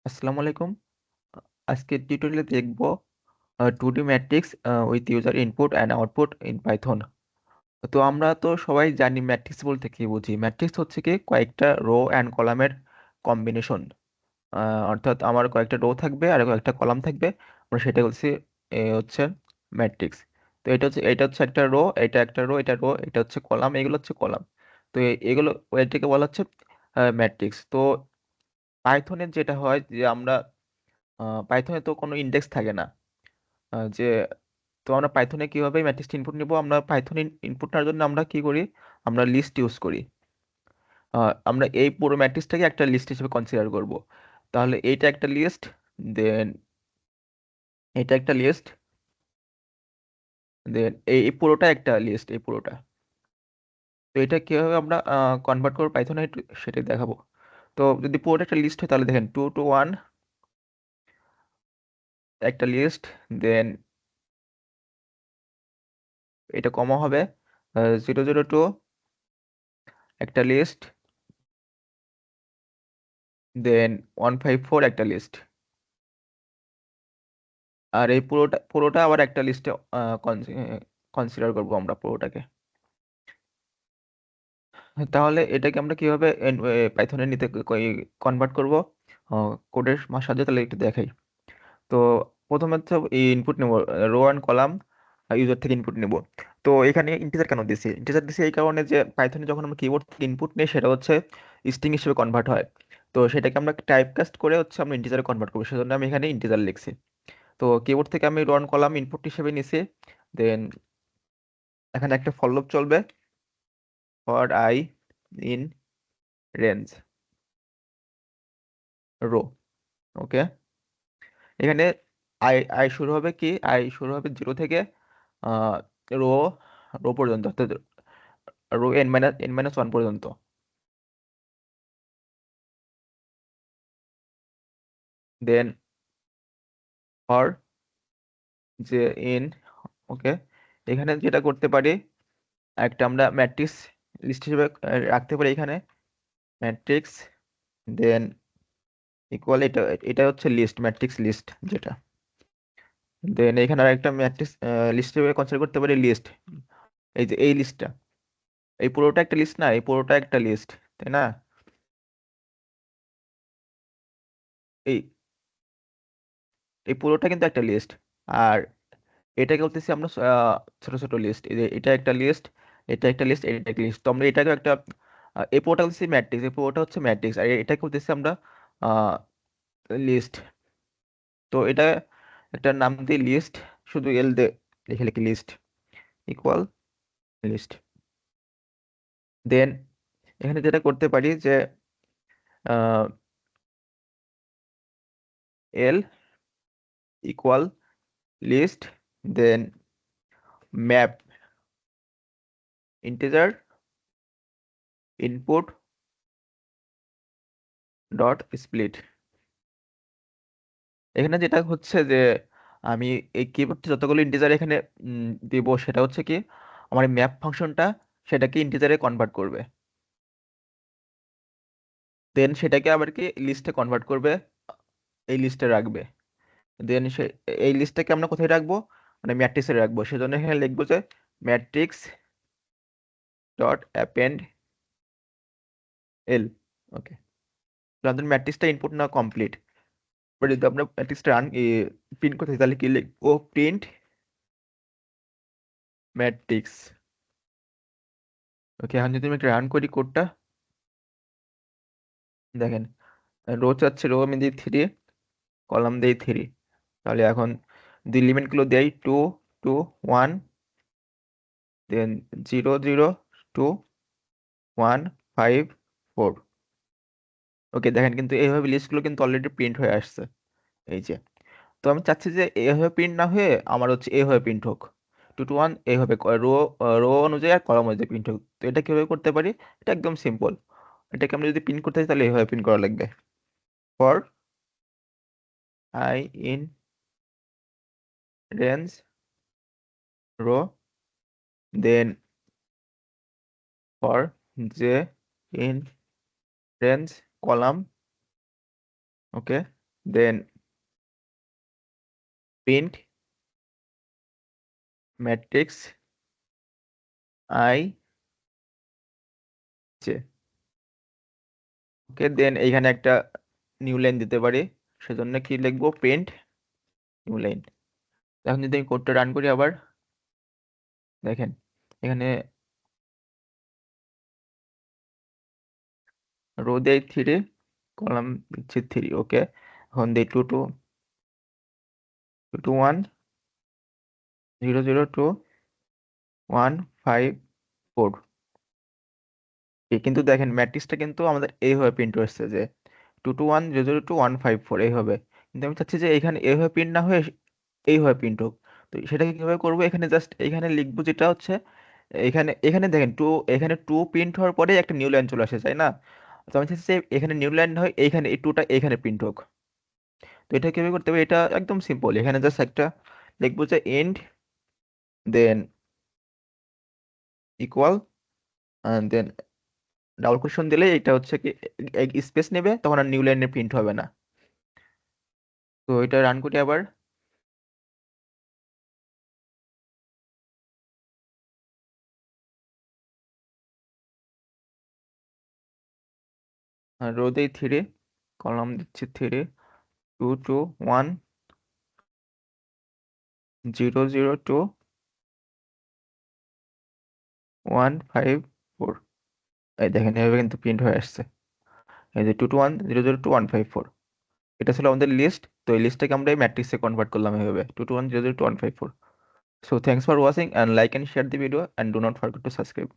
আসসালামু আলাইকুম। আজকের টিউটোরিয়ালে দেখব 2D matrix with user input and output in Python. তো আমরা তো সবাই জানি ম্যাট্রিক্স বলতে কি বুঝি। ম্যাট্রিক্স হচ্ছে কি কয়েকটা রো অ্যান্ড কলামের কম্বিনেশন। অর্থাৎ আমার কয়েকটা রো থাকবে আর কয়েকটা কলাম থাকবে, আমরা সেটা বলছি হচ্ছে ম্যাট্রিক্স। তো এটা হচ্ছে একটা রো, এটা একটা রো, এটা রো, এটা হচ্ছে কলাম, এগুলো হচ্ছে কলাম। তো এগুলো এটাকে বলা হচ্ছে ম্যাট্রিক্স। তো পাইথনের যেটা হয় যে আমরা পাইথনে তো কোনো ইন্ডেক্স থাকে না। যে তো আমরা পাইথনে কিভাবে ম্যাট্রিক্স ইনপুট নিব, আমরা পাইথনে ইনপুট নেওয়ার জন্য আমরা কি করি, আমরা লিস্ট ইউজ করি। আমরা এই পুরো ম্যাট্রিক্সটাকে একটা লিস্ট হিসেবে কনসিডার করব। তাহলে এইটা একটা লিস্ট, দেন এটা একটা লিস্ট, দেন এই পুরোটা একটা লিস্ট, এই পুরোটা। তো এটা কিভাবে আমরা কনভার্ট করবো পাইথনে সেটাই দেখাবো। তো যদি পুরোটা একটা লিস্ট হয় তাহলে দেখেন 2 to 1 একটা লিস্ট, দেন এটা কমা হবে 0 0 2 একটা লিস্ট, দেন 1 5 4 একটা লিস্ট। আর এই পুরোটা পুরোটা আবার একটা লিস্টে কনসিডার করবো আমরা পুরোটাকে। তাহলে এটাকে আমরা কিভাবে পাইথনে নিতে কনভার্ট করব কোডের সাহায্যে, তাহলে একটু দেখাই। তো প্রথমে হচ্ছে ইনপুট নেব, রো অ্যান্ড কলাম ইউজার থেকে ইনপুট নেব। তো এখানে ইন্টিজার কেন দিছি, ইন্টিজার দিছি এই কারণে যে পাইথনে যখন আমরা কিবোর্ড থেকে ইনপুট নিই সেটা হচ্ছে স্ট্রিং হিসেবে কনভার্ট হয়। তো সেটাকে আমরা টাইপ কাস্ট করে হচ্ছে আমরা ইন্টিজারে কনভার্ট করবো, সেজন্য আমি এখানে ইন্টিজার লিখছি। তো কিবোর্ড থেকে আমি রন কলাম ইনপুট হিসেবে নিছি, দেন এখানে একটা ফর লুপ চলবে, for i in range row. Okay, এখানে আই আই শুরু হবে কি, আই শুরু হবে 0 থেকে রো রো পর্যন্ত, অর্থাৎ রো n-1 পর্যন্ত। দেন ফর যে ইন, ওকে, এখানে যেটা করতে পারি একটা আমরা ম্যাট্রিক্স লিস্ট হিসেবে রাখতে পারি এখানে ম্যাট্রিক্স, দেন ইকুয়াল এটা, এটা হচ্ছে লিস্ট, ম্যাট্রিক্স লিস্ট যেটা। দেন এখানে আর একটা ম্যাট্রিক্স লিস্ট হিসেবে কনসিডার করতে পারি লিস্ট, এই যে এই লিস্টটা, এই পুরোটা একটা লিস্ট না, এই পুরোটা একটা লিস্ট, তাই না? এই এই পুরোটা কিন্তু একটা লিস্ট। আর এটাকে বলতেছি আমরা ছোট ছোট লিস্ট, এই যে এটা একটা লিস্ট, এটা একটা লিস্ট, এটা একটা লিস্ট। তো আমরা এটাকে একটা এই পুরোটা হচ্ছে ম্যাট্রিক্স, এই পুরোটা হচ্ছে ম্যাট্রিক্স, আর এটাকে বলতেছি আমরা লিস্ট। তো এটা একটা নাম দিই লিস্ট, শুধু এল দে লিখে লিখি লিস্ট ইকুয়াল লিস্ট। দেন এখানে যেটা করতে পারি যে l equal list, then map integer input dot split. এখানে যেটা হচ্ছে যে আমি এই কিবোর্ডে যতগুলো ইন্টিজার এখানে দিব, সেটা হচ্ছে কি আমার ম্যাপ ফাংশনটা সেটাকে ইন্টিজারে কনভার্ট করবে, দেন সেটাকে আবার কি লিস্টে কনভার্ট করবে, এই লিস্টে রাখবে। দেন এই লিস্টটাকে আমরা কোথায় রাখবো, মানে ম্যাট্রিক্সে রাখবো, সেজন্য এখানে লিখবো যে ম্যাট্রিক্স ডট অ্যাপেন্ড এল। ওকে, আমাদের ম্যাট্রিক্সটা ইনপুট না কমপ্লিট। এবার যদি আমরা ম্যাট্রিক্সটা প্রিন্ট করতে চাই, তাহলে কি লিখবো, প্রিন্ট ম্যাট্রিক্স। ওকে, এখন যদি আমি রান করি কোডটা, দেখেন রো চাচ্ছে, রো আমি দিই 3, কলাম দেই 3। তাহলে এখন দুই এলিমেন্টগুলো দেই 2 2 1, দেন 0 0 2 1 5 4। ওকে, দেখেন কিন্তু এইভাবে লিস্টগুলো কিন্তু অলরেডি প্রিন্ট হয়ে আসছে, এই যে। তো আমি চাচ্ছি যে এভাবে প্রিন্ট না হয়ে আমার হচ্ছে এভাবে প্রিন্ট হোক, 2 to 1 এইভাবে রো রো অনুযায়ী আর কলাম অনুযায়ী প্রিন্ট হোক। তো এটা কিভাবে করতে পারি, এটা একদম সিম্পল। এটাকে আমরা যদি প্রিন্ট করতে চাই তাহলে এইভাবে প্রিন্ট করা লাগবে, for i in range row, then for j in range column, okay, then print matrix i j. Okay, then এইখানে একটা নিউ লাইন দিতে পারি, সেজন্য কি লিখবো, প্রিন্ট নিউ লাইন। এখন যদি আমি কোডটা রান করি আবার, দেখেন এখানে রো দেই 3, কলাম দিচ্ছি 3। ওকে, এখন দিই 221 002 154। কিন্তু দেখেন ম্যাট্রিক্সটা কিন্তু আমাদের এইভাবে প্রিন্ট হচ্ছে যে 221 002 154 এইভাবে। কিন্তু আমি চাচ্ছি যে এখানে এইভাবে প্রিন্ট না হয়ে এইভাবে প্রিন্ট হোক। তো সেটাকে কিভাবে করবো, এখানে জাস্ট এখানে লিখবো যেটা হচ্ছে, এখানে এখানে দেখেন এখানে 2 প্রিন্ট হওয়ার পরে একটা নিউ লাইন চলে আসে, তাই না? তো আমি চাচ্ছি যে এখানে নিউ লাইন হয়, এইখানে এই 2টা এখানে প্রিন্ট হোক। তো এটা কিভাবে করতে হবে, এটা একদম সিম্পল। এখানে জাস্ট একটা লিখবো যে and, then equal, then double quotation দিলে এটা হচ্ছে কি স্পেস নেবে, তখন আর নিউ লাইনে প্রিন্ট হবে না। তো এটা রান করি আবার, রো দেই 3, কলাম দিচ্ছি 3, 221 002 154। এই দেখেন এভাবে কিন্তু প্রিন্ট হয়ে আসছে, এই যে 221 002 154। এটা ছিল আমাদের লিস্ট। তো এই লিস্টটাকে আমরা এই ম্যাট্রিক্সে কনভার্ট করলাম এভাবে 221 002 154। So thanks for watching and like and share the video and do not forget to subscribe.